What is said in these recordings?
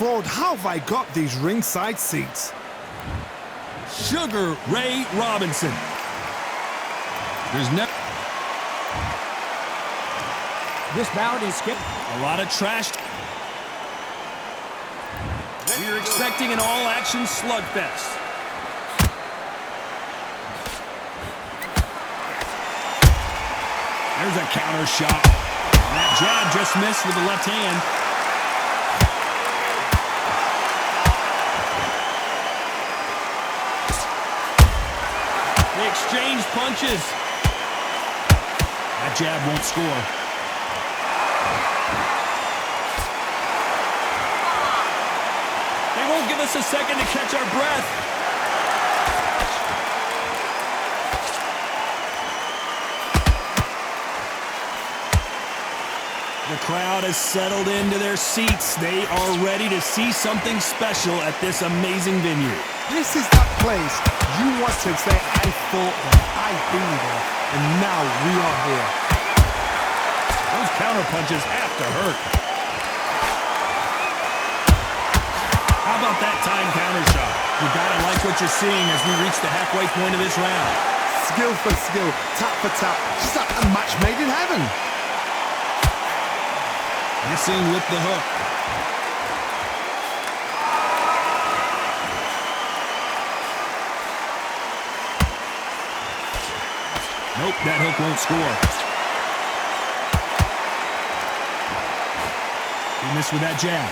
fraud. How have I got these ringside seats? Sugar Ray Robinson. There's no... This bout is skipped. A lot of trash. We're expecting an all-action slugfest. There's a counter shot. And that jab just missed with the left hand. They exchange punches. That jab won't score. They won't give us a second to catch our breath. The crowd has settled into their seats. They are ready to see something special at this amazing venue. This is that place you want to say, I fought there, I've been there, and now we are here. Those counter punches have to hurt. How about that time counter shot? You gotta like what you're seeing as we reach the halfway point of this round. Skill for skill, tap for tap, just like a match made in heaven. Missing with the hook. Nope, that hook won't score. He missed with that jab.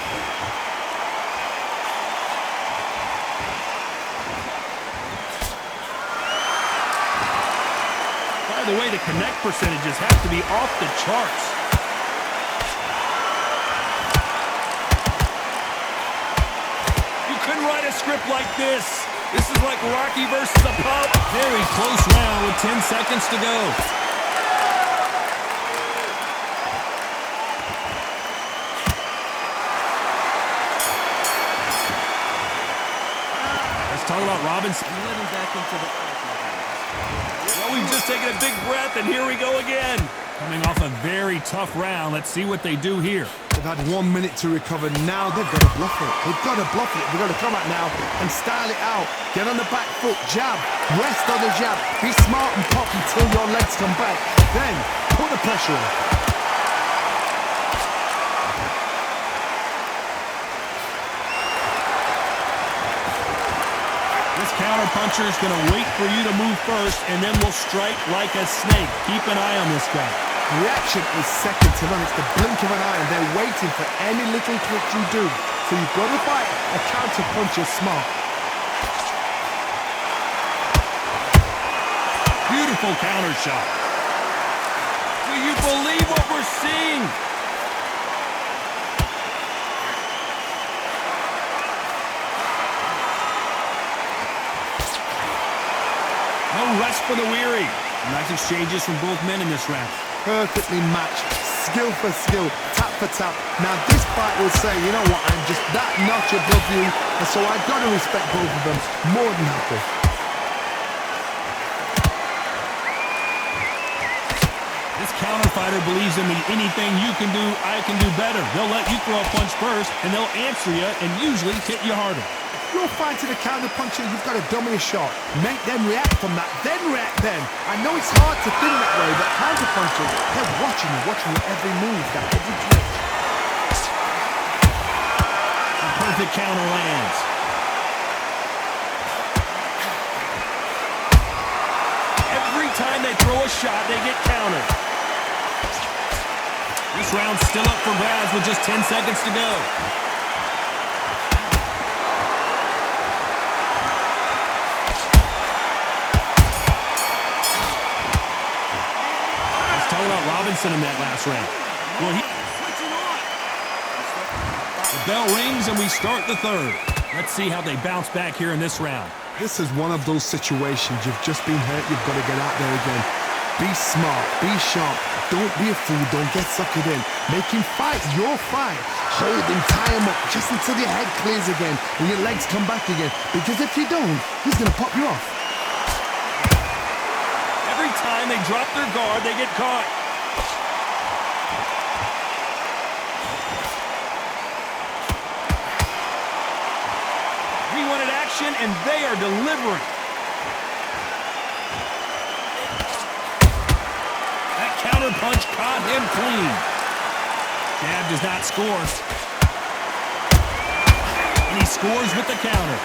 By the way, the connect percentages have to be off the charts. You couldn't write a script like this. This is like Rocky versus a pub. Very close round with 10 seconds to go. Let's talk about Robinson. Back into the... Well, we've just taken a big breath, and here we go again. Coming off a very tough round. Let's see what they do here. They've had 1 minute to recover. Now they've got to bluff it. They've got to bluff it. They've got to come out now and style it out. Get on the back foot, jab, rest on the jab. Be smart and pop until your legs come back. Then put the pressure on. This counter puncher is going to wait for you to move first, and then will strike like a snake. Keep an eye on this guy. Reaction is second to none. It's the blink of an eye, and they're waiting for any little trick you do. So you've got to fight a counter puncher smart. Beautiful counter shot. Do you believe what we're seeing? No rest for the weary. Nice exchanges from both men in this round. Perfectly matched, skill for skill, tap for tap. Now this fight will say, you know what, I'm just that notch above you, and so I've got to respect both of them more than happy. This counter fighter believes in me. Anything you can do, I can do better. They'll let you throw a punch first, and they'll answer you and usually hit you harder. You're fighting a counter puncher, you've got to dummy a shot. Make them react from that, then react then. I know it's hard to think that way, but counter punchers, they're watching your every move, that every twitch. The perfect counter lands. Every time they throw a shot, they get countered. This round's still up for grabs with just 10 seconds to go. About Robinson in that last round. Well, the bell rings and we start the third. Let's see how they bounce back here in this round. This is one of those situations. You've just been hurt. You've got to get out there again. Be smart. Be sharp. Don't be a fool. Don't get suckered in. Make him fight your fight. Hold him, tie him up just until your head clears again and your legs come back again. Because if you don't, he's going to pop you off. Every time they drop their guard, they get caught. action, and they are delivering. That counter punch caught him clean. Jab does not score. And he scores with the counter.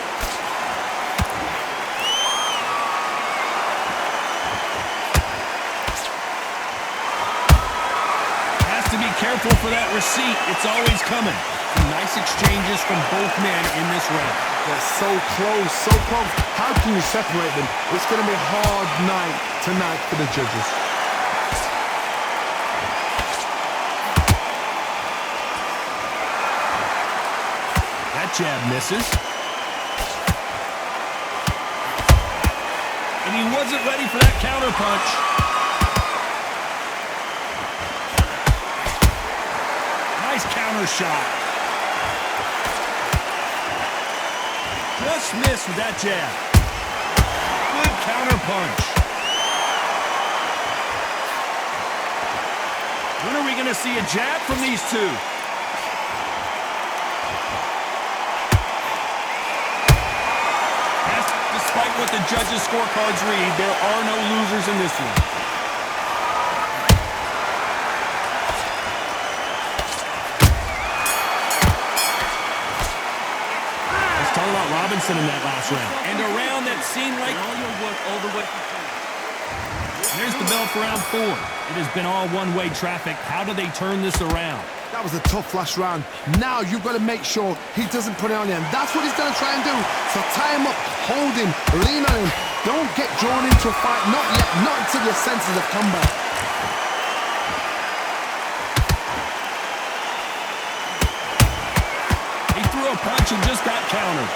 Has to be careful for that receipt. It's always coming. Some nice exchanges from both men in this round. They're so close, so close. How can you separate them? It's going to be a hard night tonight for the judges. That jab misses. And he wasn't ready for that counter punch. Nice counter shot. Just missed with that jab. Good counter punch. When are we going to see a jab from these two? Despite what the judges' scorecards read, there are no losers in this one. Let's talk about Robinson in that last round. And a round that seemed like all the way. There's the bell for round 4. It has been all one-way traffic. How do they turn this around? That was a tough last round. Now you've got to make sure he doesn't put it on him. That's what he's going to try and do. So tie him up, hold him, lean on him. Don't get drawn into a fight. Not yet. Not until your senses have come back. He threw a punch and just got countered.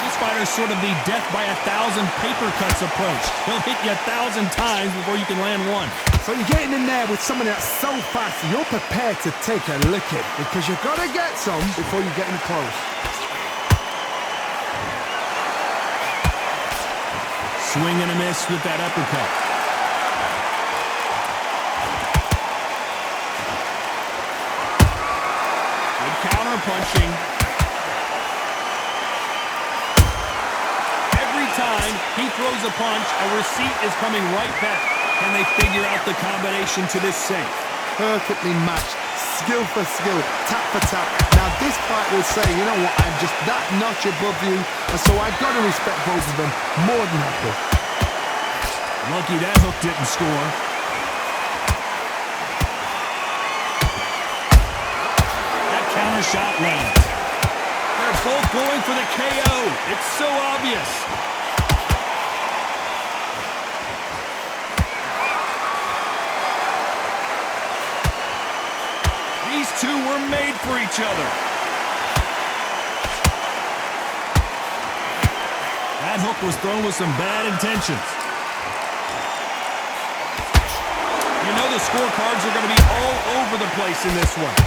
This fighter's sort of the death by 1,000 paper cuts approach. He'll hit you 1,000 times before you can land one. So you're getting in there with someone that's so fast, you're prepared to take a licking because you've got to get some before you get in close. Swing and a miss with that uppercut. Good counter punching. Every time he throws a punch, a receipt is coming right back. Can they figure out the combination to this safe? Perfectly matched, skill for skill, tap for tap. Now this fight will say, you know what, I'm just that notch above you, and so I've got to respect both of them more than happy. Lucky that hook didn't score. That counter shot lands. They're both going for the KO. It's so obvious. These two were made for each other. That hook was thrown with some bad intentions. You know the scorecards are going to be all over the place in this one.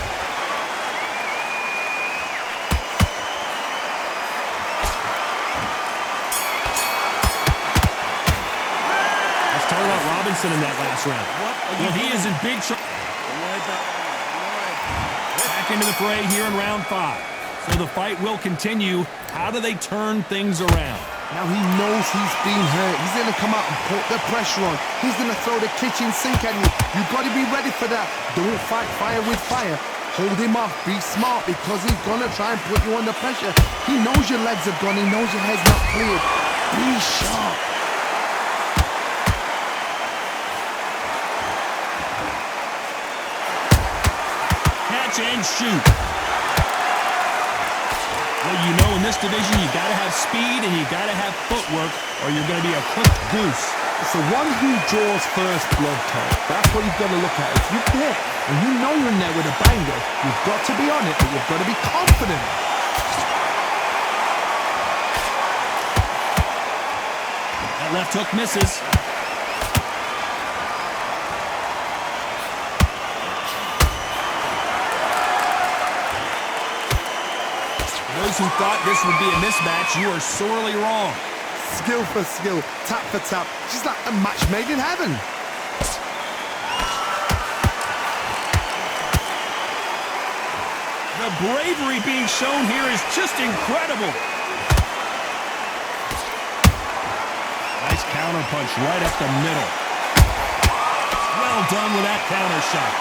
Let's talk about Robinson in that last round. Well, he is in big trouble. Back into the fray here in round 5. So the fight will continue. How do they turn things around? Now he knows he's been hurt. He's going to come out and put the pressure on. He's going to throw the kitchen sink at you. You've got to be ready for that. Don't fight fire with fire. Hold him off. Be smart because he's going to try and put you under pressure. He knows your legs are gone. He knows your head's not cleared. Be sharp. Catch and shoot. Well, you know, in this division, you got to have speed and you got to have footwork, or you're going to be a cooked goose. It's the one who draws first blood, Todd. That's what you've got to look at. If you hit and you know you're in there with a banger, you've got to be on it, but you've got to be confident. That left hook misses. Those who thought this would be a mismatch, you are sorely wrong. Skill for skill, tap for tap, just like a match made in heaven. The bravery being shown here is just incredible. Nice counter punch right up the middle. Well done with that counter shot.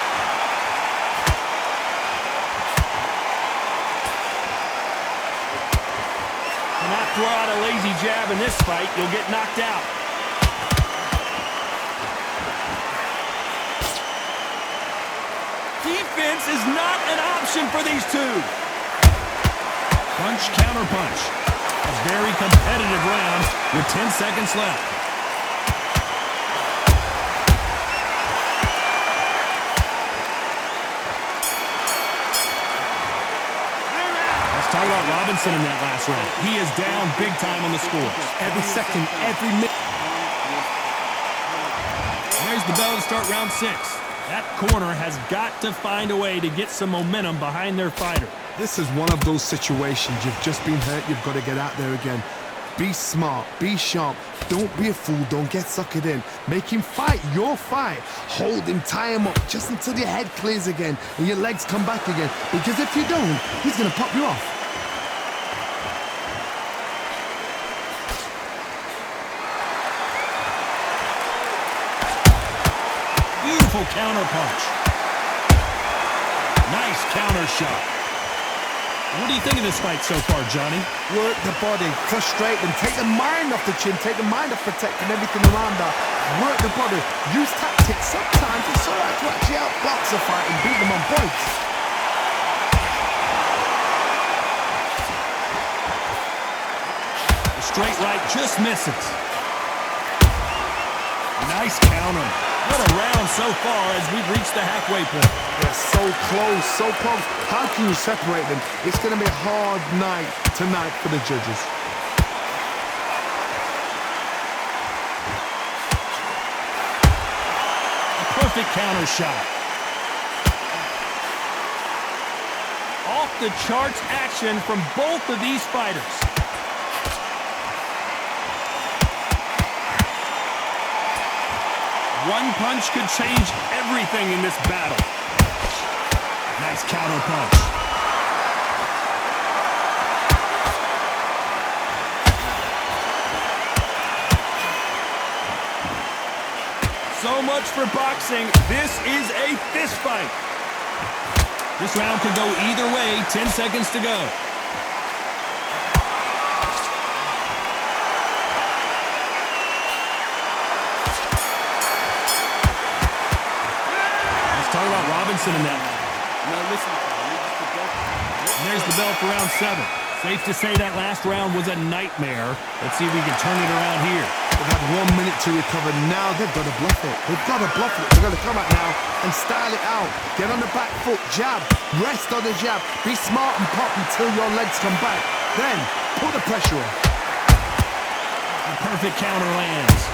Cannot throw out a lazy jab in this fight. You'll get knocked out. Defense is not an option for these two. Punch, counter punch. A very competitive round with 10 seconds left. Let's talk about Robinson in that last round. He is down big time on the score. Every second, every minute. There's the bell to start round 6. That corner has got to find a way to get some momentum behind their fighter. This is one of those situations. You've just been hurt. You've got to get out there again. Be smart. Be sharp. Don't be a fool. Don't get suckered in. Make him fight your fight. Hold him. Tie him up just until your head clears again and your legs come back again. Because if you don't, he's going to pop you off. Beautiful counter punch. Nice counter shot. What do you think of this fight so far, Johnny? Work the body, frustrate them, take the mind off the chin, take the mind off protecting everything around that. Work the body, use tactics. Sometimes it's alright to actually outbox a fight and beat them on points. The straight right just misses. Nice counter. What a round so far as we've reached the halfway point. They're so close, so close. How can you separate them? It's going to be a hard night tonight for the judges. A perfect counter shot. Off the charts action from both of these fighters. One punch could change everything in this battle. Nice counter punch. So much for boxing. This is a fist fight. This round could go either way. 10 seconds to go. Talk about Robinson in that. And there's the bell for round 7. Safe to say that last round was a nightmare. Let's see if we can turn it around here. They've had 1 minute to recover. Now they've got to bluff it. They've got to bluff it. They've got to come out now and style it out. Get on the back foot, jab, rest on the jab. Be smart and pop until your legs come back. Then put the pressure on. The perfect counter lands.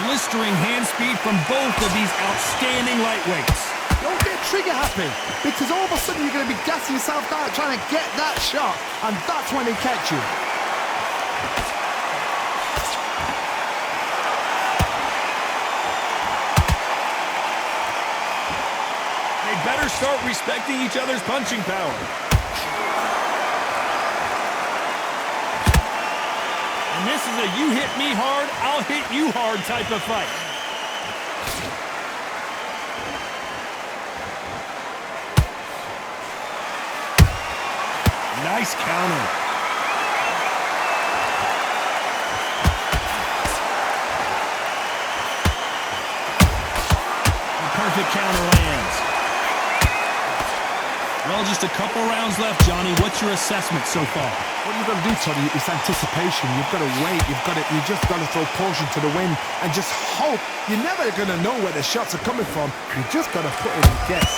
Blistering hand speed from both of these outstanding lightweights. Don't get trigger happy, because all of a sudden you're going to be gassing yourself out trying to get that shot, and that's when they catch you. They better start respecting each other's punching power. And this is a you hit me hard, I'll hit you hard type of fight. Nice counter. The perfect counter lands. Well, just a couple rounds left, Johnny. What's your assessment so far? What you've got to do, Tony, is anticipation. You've got to wait. You just got to throw caution to the wind and just hope. You're never going to know where the shots are coming from. You just got to put it and guess.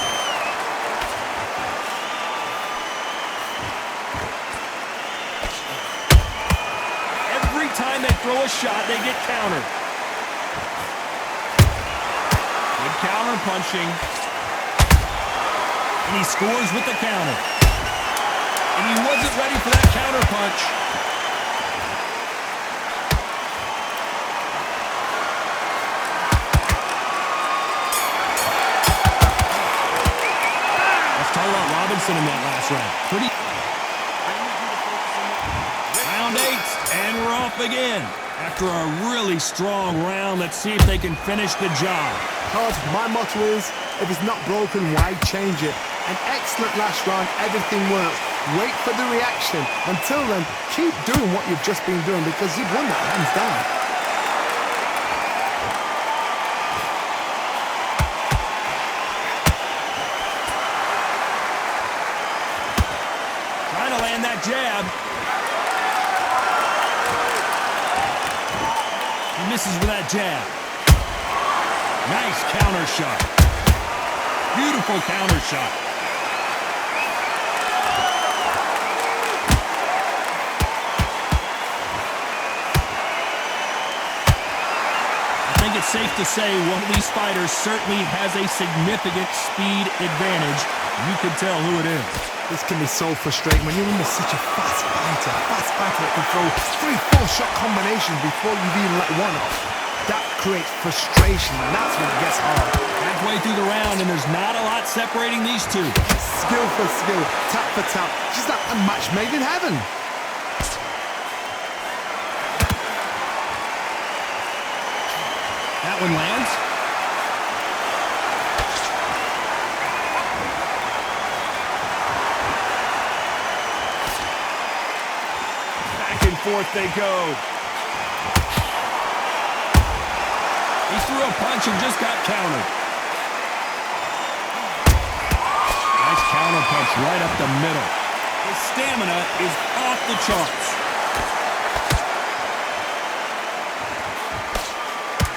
Every time they throw a shot, they get countered. Good counter punching. And he scores with the counter. And he wasn't ready for that counter punch. Robinson in that last round. Round 8, and we're off again. After a really strong round, let's see if they can finish the job. Todd, my motto is, if it's not broken, why change it? An excellent last round, everything works. Wait for the reaction. Until then, keep doing what you've just been doing because you've won that hands down. Trying to land that jab. He misses with that jab. Nice counter shot. Beautiful counter shot. I think it's safe to say one of these fighters certainly has a significant speed advantage. You can tell who it is. This can be so frustrating when you're under such a fast fighter that can throw 3-4 shot combinations before you've even let one off. That creates frustration, and that's when it gets hard. Halfway through the round, and there's not a lot separating these two. Skill for skill, tap for tap, just like a match made in heaven. That one lands. Back and forth they go. He threw a punch and just got countered. Nice counter punch right up the middle. His stamina is off the charts.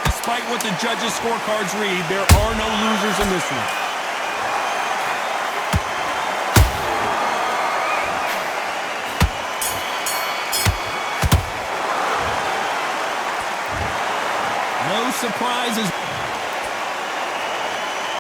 Despite what the judges' scorecards read, there are no losers in this one. No surprises.